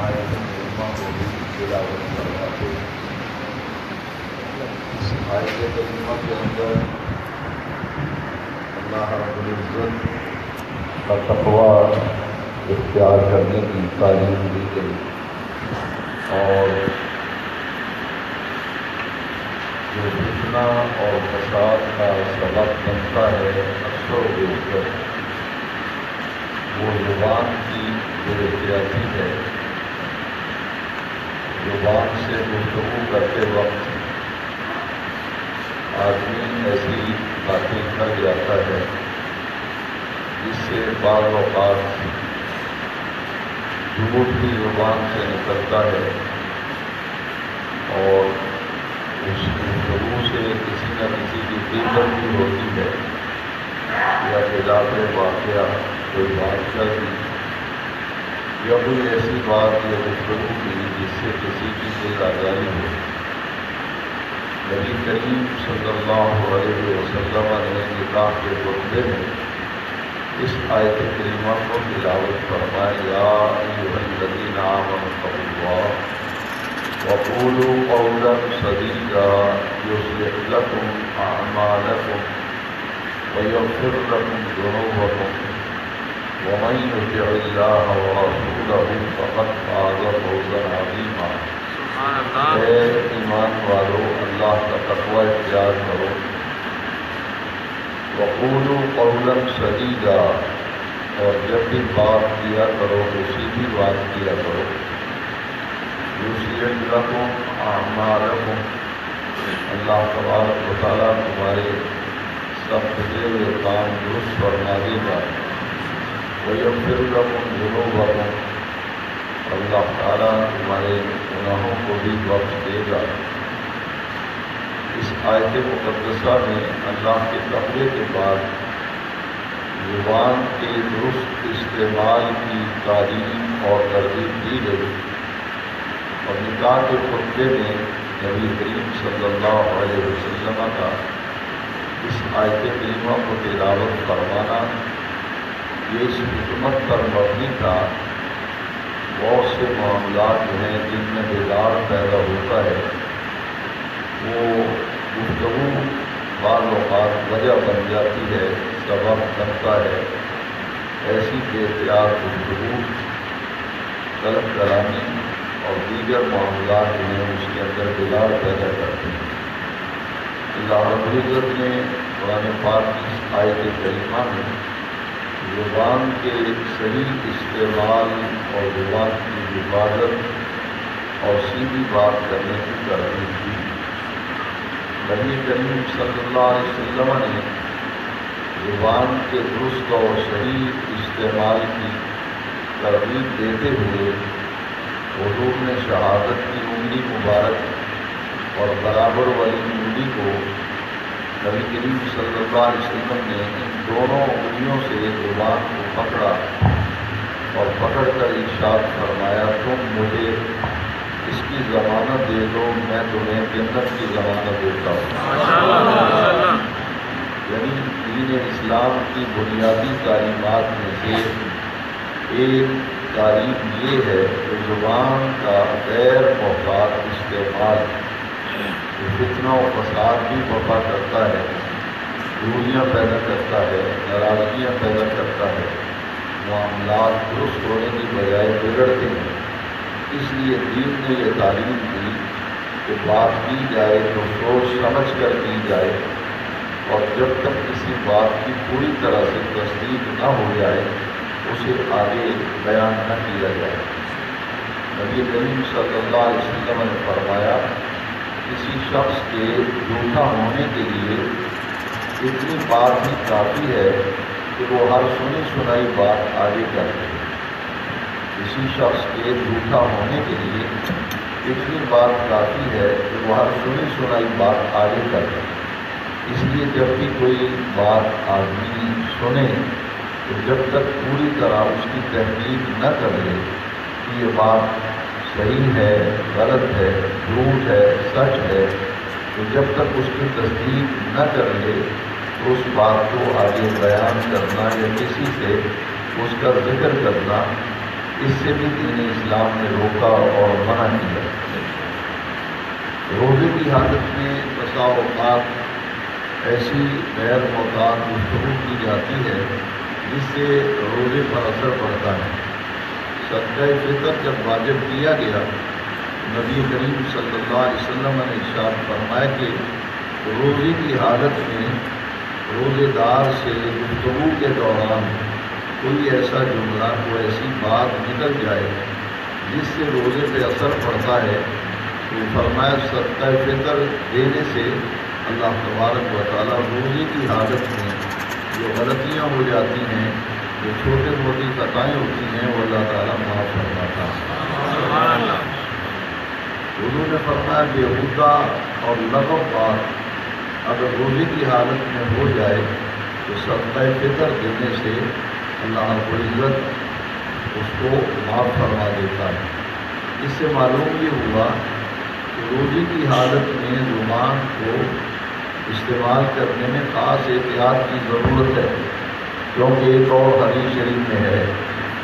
آیت کریمہ کو بھی تلاوت کرواتے ہیں۔ اس آیت کریمہ کے اندر اللہ رب العزت کا تقوی اختیار کرنے کی تعلیم دی گئی اور جو فتنہ اور فساد کا سبب بنتا ہے اکثر و بیشتر وہ زبان کی بے احتیاطی ہے۔ زبان سے گفتگو کرتے وقت آدمی ایسی باتیں کر جاتا ہے جس سے بعض اوقات جھوٹ بھی زبان سے نکلتا ہے اور اس گفتگو سے کسی نہ کسی کی قیمت بھی ہوتی ہے یا خلاف واقعہ کوئی بات کر دی یا کوئی ایسی بات یا گفتگو کی جس سے کسی کی دل آزاری ہو۔ نبی کریم صلی اللہ علیہ وسلم نے نکاح کے خطبے میں اس آیت کریمہ کو تلاوت فرمایا، یا ایھا الذین آمنوا اتقوا اللہ وقولوا قولا سدیدا یصلح لکم اعمالکم ویغفر لکم ذنوبکم ومن یطع اللہ ورسولہ فقد فاز فوزا عظیما۔ اے ایمان والو، اللہ کا تقوی اختیار کرو، وقولوا قولا سدیدا، اور جب بھی بات کیا کرو تو سیدھی بات کیا کرو، یصلح لکم اعمالکم، اللہ تبارک و تعالیٰ تمہارے سب کیے ہوئے کام درست فرما دے گا، ویغفر لکم ذنوبکم، اللہ تعالیٰ تمہارے گناہوں کو بھی بخش دے گا۔ اس آیت مقدسہ میں اللہ کے تقوی کے بعد زبان کے درست استعمال کی تعلیم اور ترغیب دی گئی اور نکاح کے خطبے میں نبی کریم صلی اللہ علیہ وسلم کا اس آیت کریمہ کو تلاوت فرمانا یہ اس حکمت پر مبنی تھا۔ بہت سے معاملات ہیں جن میں بیدار پیدا ہوتا ہے، وہ گفتگو بعض اوقات وجہ بن جاتی ہے، سبب بنتا ہے۔ ایسی بے احتیاط گفتگو، غلط کلامی اور دیگر معاملات ہیں اس کے اندر بیدار پیدا کرتے ہیں۔ اللہ رب العزت نے قرآن پاک کی اس آیت کریمہ میں زبان کے صحیح استعمال اور زبان کی حفاظت اور سیدھی بات کرنے کی ترغیب دی۔ نبی کریم صلی اللہ علیہ وسلم نے زبان کے درست اور صحیح استعمال کی ترغیب دیتے ہوئے حضور نے شہادت کی انگلی مبارک اور برابر والی انگلی کو نبی کریم صلی اللہ علیہ وسلم نے ان دونوں انگلیوں سے زبان کو پکڑا اور پکڑ کر ارشاد فرمایا، تم مجھے اس کی ضمانت دے دو، میں تمہیں جنت کی ضمانت دیتا ہوں۔ یعنی دین اسلام کی بنیادی تعلیمات میں سے ایک تعلیم یہ ہے کہ زبان کا غیر محتاط استعمال فتنہ و فساد بھی برپا کرتا ہے، دوریاں پیدا کرتا ہے، ناراضگیاں پیدا کرتا ہے، معاملات درست ہونے کی بجائے بگڑتے ہیں۔ اس لیے دین نے یہ تعلیم دی کہ بات کی جائے تو سوچ سمجھ کر کی جائے اور جب تک کسی بات کی پوری طرح سے تصدیق نہ ہو جائے اسے آگے بیان نہ کیا جائے۔ نبی کریم صلی اللہ علیہ وسلم نے فرمایا، کسی شخص کے جھوٹا ہونے کے لیے اتنی بات ہی کافی ہے کہ وہ ہر سنی سنائی بات آگے کر دے۔ کسی شخص کے جھوٹا ہونے کے لیے اتنی بات کافی ہے کہ وہ ہر سنی سنائی بات آگے کر دے۔ اس لیے جب بھی کوئی بات آدمی سنے تو جب تک پوری طرح اس کی تحقیق نہ کر لے کہ یہ بات صحیح ہے، غلط ہے، جھوٹ ہے، سچ ہے، تو جب تک اس کی تصدیق نہ کر لے تو اس بات کو آگے بیان کرنا یا کسی سے اس کا ذکر کرنا اس سے بھی دین اسلام نے روکا اور منع کیا۔ روزے کی حالت میں بسا اوقات ایسی غیر معتاد گفتگو کی جاتی ہے جس سے روزے پر اثر پڑتا ہے۔ صدقہ فطر جب واجب کیا گیا، نبی کریم صلی اللہ علیہ وسلم نے ارشاد فرمایا کہ روزے کی حالت میں روزے دار سے گفتگو کے دوران کوئی ایسا جملہ، کوئی ایسی بات نکل جائے جس سے روزے پہ اثر پڑتا ہے، تو فرمایا صدقہ فطر دینے سے اللہ تبارک و تعالیٰ روزے کی حالت میں جو غلطیاں ہو جاتی ہیں، جو چھوٹی موٹی خطائیں ہوتی ہیں، وہ اللہ تعالیٰ معاف فرماتا ہے۔ حضور نے فرمایا بیہودہ اور لغو بات اگر روزے کی حالت میں ہو جائے تو صدقہ فطر دینے سے اللہ رب العزت اس کو معاف فرما دیتا ہے۔ اس سے معلوم یہ ہوا کہ روزے کی حالت میں زبان کو استعمال کرنے میں خاص احتیاط کی ضرورت ہے، کیونکہ ایک اور حدیث شریف میں ہے،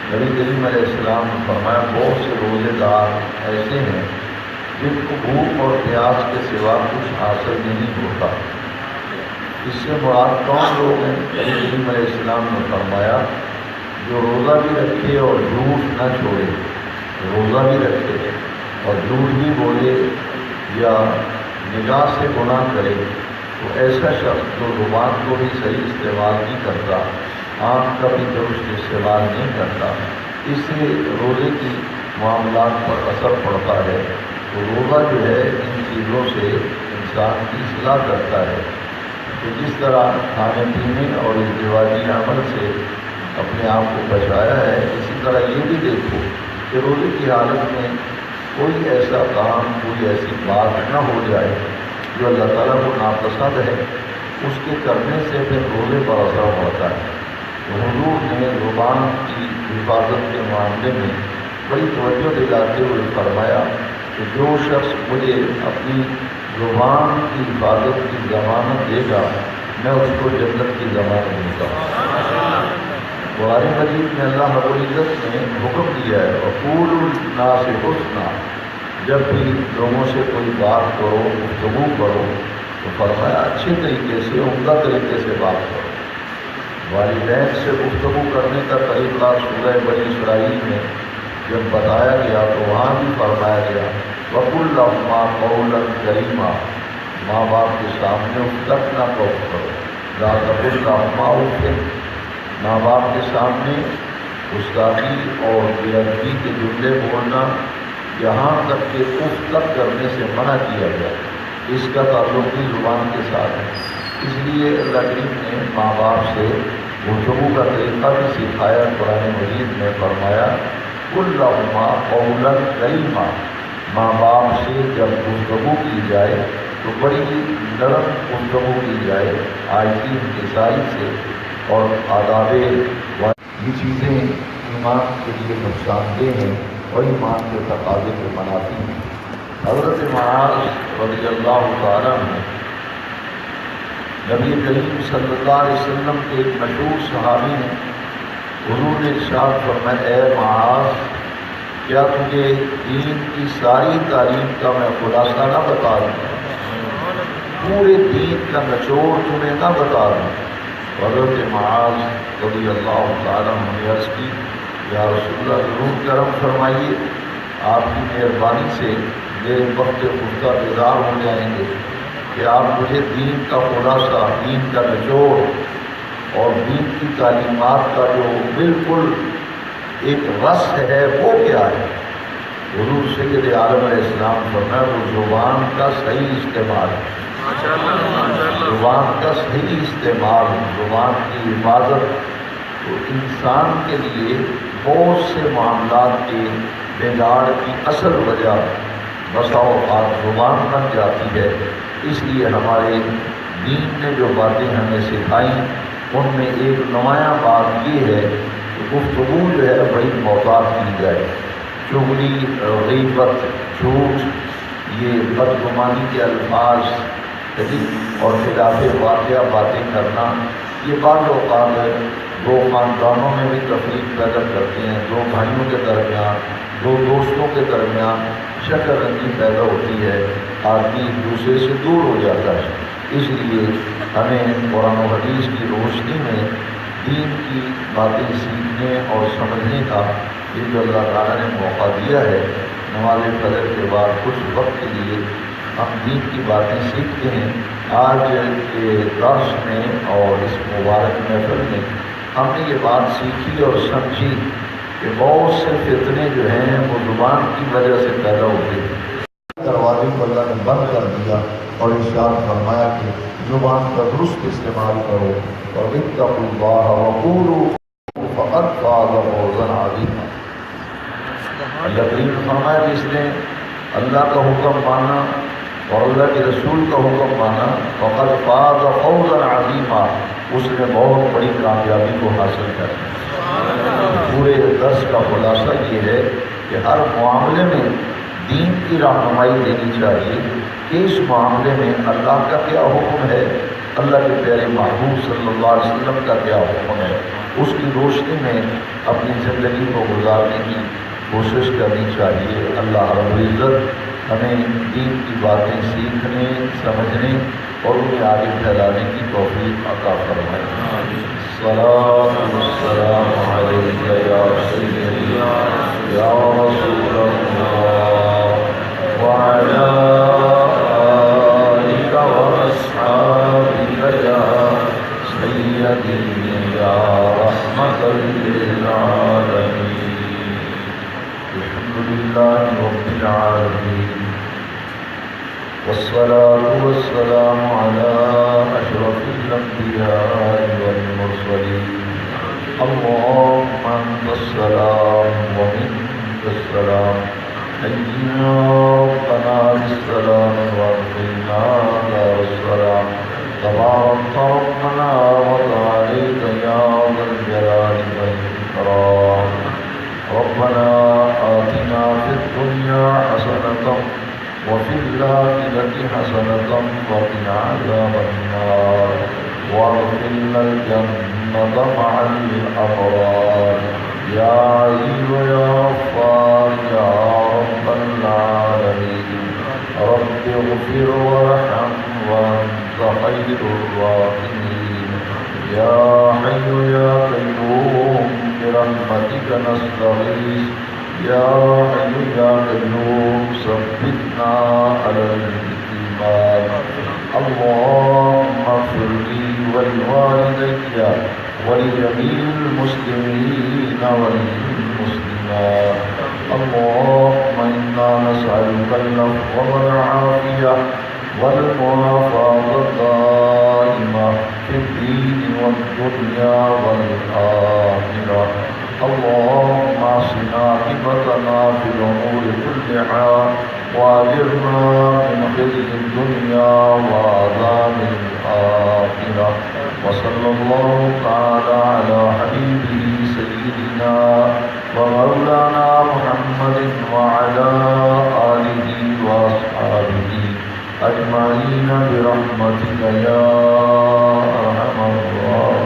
نبی کریم علیہ السلام نے فرمایا بہت سے روزے دار ایسے ہیں جن کو بھوک اور پیاس کے سوا کچھ حاصل نہیں ہوتا۔ اس سے مراد کون لوگ ہیں؟ نبی کریم علیہ السلام نے فرمایا جو روزہ بھی رکھے اور جھوٹ نہ چھوڑے، روزہ بھی رکھے اور جھوٹ بھی بولے یا نگاہ سے گناہ کرے، تو ایسا شخص جو زبان کو بھی صحیح استعمال نہیں کرتا، آنکھ کا بھی درست استعمال نہیں کرتا، اس سے روزے کی معاملات پر اثر پڑتا ہے۔ تو روزہ جو ہے ان چیزوں سے انسان کی اصلاح کرتا ہے۔ تو جس طرح کھانے پینے اور ازدواجی عمل سے اپنے آپ کو بچایا ہے، اسی طرح یہ بھی دیکھو کہ روزے کی حالت میں کوئی ایسا کام، کوئی ایسی بات نہ ہو جائے جو اللہ تعالیٰ کو ناپسند ہے، اس کے کرنے سے پھر روزے پر اثر پڑتا ہے۔ تو حضور نے زبان کی حفاظت کے معاملے میں بڑی توجہ دلاتے ہوئے فرمایا کہ جو شخص مجھے اپنی زبان کی حفاظت کی ضمانت دے گا، میں اس کو جنت کی ضمانت دوں گا۔ قرآن مجید میں اللہ رب العزت نے حکم دیا ہے وقولوا للناس حسنا، جب بھی لوگوں سے کوئی بات کرو، گفتگو کرو، تو فرمایا اچھے طریقے سے، عمدہ طریقے سے بات کرو۔ والدین سے گفتگو کرنے کا طریقہ سورہ بنی اسرائیل میں جب بتایا گیا تو وہاں بھی فرمایا گیا وَقُلْ لَهُمَا قَوْلًا كَرِيمًا، ماں باپ کے سامنے اس تک نہ قول کرو، لَا تَقُلْ لَهُمَا أُفٍّ، ماں باپ کے سامنے گستاخی اور بے ادبی کے جملے بولنا، یہاں تک کہ اف تک کرنے سے منع کیا گیا، اس کا تعلق بھی زبان کے ساتھ ہے۔ اس لیے اللہ کریم نے ماں باپ سے گفتگو کا طریقہ بھی سکھایا۔ قرآن مجید میں فرمایا قُلْ لَهُمَا قَوْلًا كَرِيمًا، ماں باپ سے جب گفتگو کی جائے تو بڑی نرم گفتگو کی جائے، آیتی انکساری سے، اور آداب یہ چیزیں ایمان کے لیے نقصان دہ ہیں اور ایمان کے تقاضے کے منافی ہیں۔ حضرت معاذ رضی اللہ تعالیٰ عنہ نبی کریم صلی اللہ علیہ وسلم کے ایک مشہور صحابی ہیں۔ حضور نے ارشاد فرمایا اے معاذ، کیا تجھے دین کی ساری تعلیم کا میں خلاصہ نہ بتا دوں، پورے دین کا نچوڑ تمہیں نہ بتا دوں؟ حضرت معاذ رضی اللہ تعالیٰ عنہ نے عرض کی یا رسول اللہ ضرور کرم فرمائیے، آپ کی مہربانی سے میرے وقت خودہ بیدار ہو جائیں گے کہ آپ مجھے دین کا خلاصہ، دین کا نچوڑ اور دین کی تعلیمات کا جو بالکل ایک رس ہے وہ کیا ہے۔ حضور سید عالم علیہ السلام فرمایا وہ زبان کا صحیح استعمال ہے، زبان کا صحیح استعمال، زبان کی حفاظت۔ تو انسان کے لیے بہت سے معاملات کے بگاڑ کی اصل وجہ بسا اوقات زبان بن جاتی ہے۔ اس لیے ہمارے دین نے جو باتیں ہمیں سکھائیں ان میں ایک نمایاں بات یہ ہے کہ گفتگو جو ہے بڑی محتاط کی جائے۔ چغلی، غیبت، جھوٹ، یہ بدگمانی کے الفاظ اور خلاف واقعہ باتیں کرنا، یہ بعض اوقات دو خاندانوں میں بھی تفریق پیدا کرتے ہیں، دو بھائیوں کے درمیان، دو دوستوں کے درمیان شکل رنگی پیدا ہوتی ہے، آدمی ایک دوسرے سے دور ہو جاتا ہے۔ اس لیے ہمیں قرآن و حدیث کی روشنی میں دین کی باتیں سیکھنے اور سمجھنے کا یہ جو اللہ تعالیٰ نے موقع دیا ہے، نماز فجر کے بعد کچھ وقت کے لیے ہم دین کی باتیں سیکھتے ہیں۔ آج کے درس میں اور اس مبارک محفل میں ہم نے یہ بات سیکھی اور سمجھی کہ بہت سے فتنے جو ہیں وہ زبان کی وجہ سے پیدا ہوتے ہیں۔ دروازے کو اللہ نے بند کر دیا اور ارشاد فرمایا کہ زبان کا درست استعمال کرو اور اتقوا اللہ وقولوا فقد فاز فوزا عظیما۔ اللہ کریم فرمایا جس نے اللہ کا حکم مانا اور اللہ کے رسول کا حکم مانا فقد فاز فوزا عظیما، اس نے بہت بڑی کامیابی کو حاصل کر لیا۔ پورے درس کا خلاصہ یہ ہے کہ ہر معاملے میں دین کی رہنمائی دینی چاہیے کہ اس معاملے میں اللہ کا کیا حکم ہے، اللہ کے پیارے محبوب صلی اللہ علیہ وسلم کا کیا حکم ہے، اس کی روشنی میں اپنی زندگی کو گزارنے کی کوشش کرنی چاہیے۔ اللہ رب العزت ہمیں دین کی باتیں سیکھنے، سمجھنے اور انہیں آگے پھیلانے کی توفیق عطا فرمائے۔ الصلاۃ والسلام علیک یا سیدی یا رسول اللہ وعلی آلک واصحابک یا سیدی یا رحمۃ للعالمین۔ الحمدللہ رب العالمین والصلاة والسلام على أشرف الأنبياء والمرسلين۔ اللهم أنت السلام ومنك السلام، حينا ربنا بالسلام وأقمنا دار السلام، تبارك ربنا وتعاليت يا ذا الجلال والإكرام۔ ربنا آتنا في الدنيا حسنة وفي الآخرة حسنة وقنا عذاب النار، وادخلنا الجنة مع الأبرار يا عزيز يا غفار يا رب العالمين۔ رب اغفر وارحم وأنت خير الراحمين، يا حي يا قيوم برحمتك نستغيث، يا حي يا قيوم ثبتنا على الإيمان۔ اللهم اغفر لي ولوالدي ولجميع المسلمين والمسلمات۔ اللهم إنا نسألك العفو والعافية والمعافاة الدائمة في الدين والدنيا والآخرة۔ اللهم احسن عاقبتنا في الأمور كلها وأجرنا من خزي الدنيا وعذاب الآخرة، وصلى الله تعالى على حبيبه سيدنا ومولانا محمد وعلى آله وأصحابه أجمعين برحمتك يا أرحم الراحمين۔